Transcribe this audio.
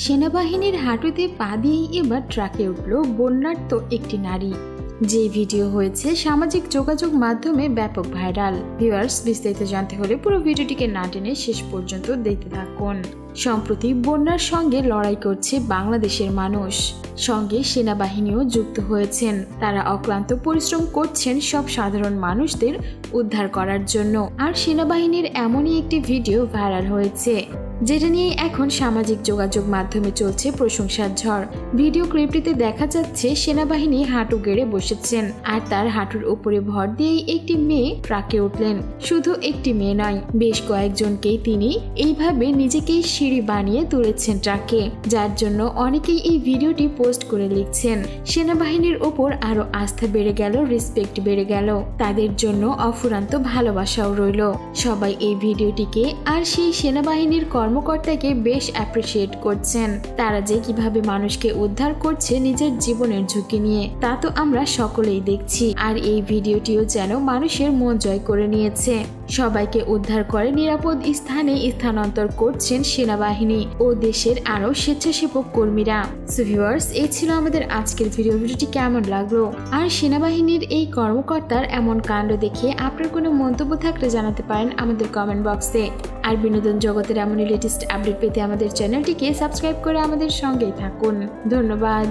সেনাবাহিনীর হাঁটুতে পা দিয়েই এবার ট্রাকে উঠল বন্যার্ত একটি নারী। যে ভিডিও হয়েছে সামাজিক যোগাযোগ মাধ্যমে ব্যাপক ভাইরাল। ভিউয়ার্স, বিস্তারিত জানতে হলে পুরো ভিডিওটিকে না টেনে শেষ পর্যন্ত দেখতে থাকুন। সম্প্রতি বন্যার সঙ্গে লড়াই করছে বাংলাদেশের মানুষ, সঙ্গে সেনাবাহিনীও যুক্ত হয়েছেন। তারা অক্লান্ত পরিশ্রম করছেন সব সাধারণ মানুষদের উদ্ধার করার জন্য। আর সেনাবাহিনীর এমনই একটি ভিডিও ভাইরাল হয়েছে, যেটা নিয়ে এখন সামাজিক যোগাযোগ মাধ্যমে চলছে প্রশংসার ঝড়। ভিডিও ক্লিপটিতে দেখা যাচ্ছে সেনাবাহিনী হাঁটু গেড়ে বসেছেন, আর তার হাঁটুর উপরে ভর দিয়েই একটি মেয়ে ট্রাকে উঠলেন। শুধু একটি মেয়ে নয়, বেশ কয়েকজনকেই তিনি এইভাবে নিজেকেই সিঁড়ি বানিয়ে তুলেছেন ট্রাকে, যার জন্য অনেকেই এই ভিডিওটি পোস্ট করে লিখছেন, সেনাবাহিনীর ওপর আরো আস্থা বেড়ে গেল, রেসপেক্ট বেড়ে গেল, তাদের জন্য অফুরন্ত ভালোবাসাও রইল। সবাই এই ভিডিওটিকে আর সেই সেনাবাহিনীর কর্মকর্তাকে বেশ অ্যাপ্রিসিয়েট করছেন। তারা যে কিভাবে মানুষকে উদ্ধার করছে নিজের জীবনের ঝুঁকি নিয়ে, তা তো আমরা সকলেই দেখছি। আর এই ভিডিওটিও যেন মানুষের মন জয় করে নিয়েছে। সবাইকে উদ্ধার করে নিরাপদ স্থানে স্থানান্তর করছেন সেনাবাহিনী ও দেশের আরো স্বেচ্ছাসেবক কর্মীরা। সো ভিউয়ার্স, এই ছিল আমাদের আজকের ভিডিওটি কেমন লাগলো, আর সেনাবাহিনীর এই কর্মকর্তার এমন কাণ্ড দেখে আপনার কোনো মন্তব্য থাকলে জানাতে পারেন আমাদের কমেন্ট বক্সে। আর বিনোদন জগতের এমন লেটেস্ট আপডেট পেতে আমাদের চ্যানেলটিকে সাবস্ক্রাইব করে আমাদের সঙ্গেই থাকুন। ধন্যবাদ।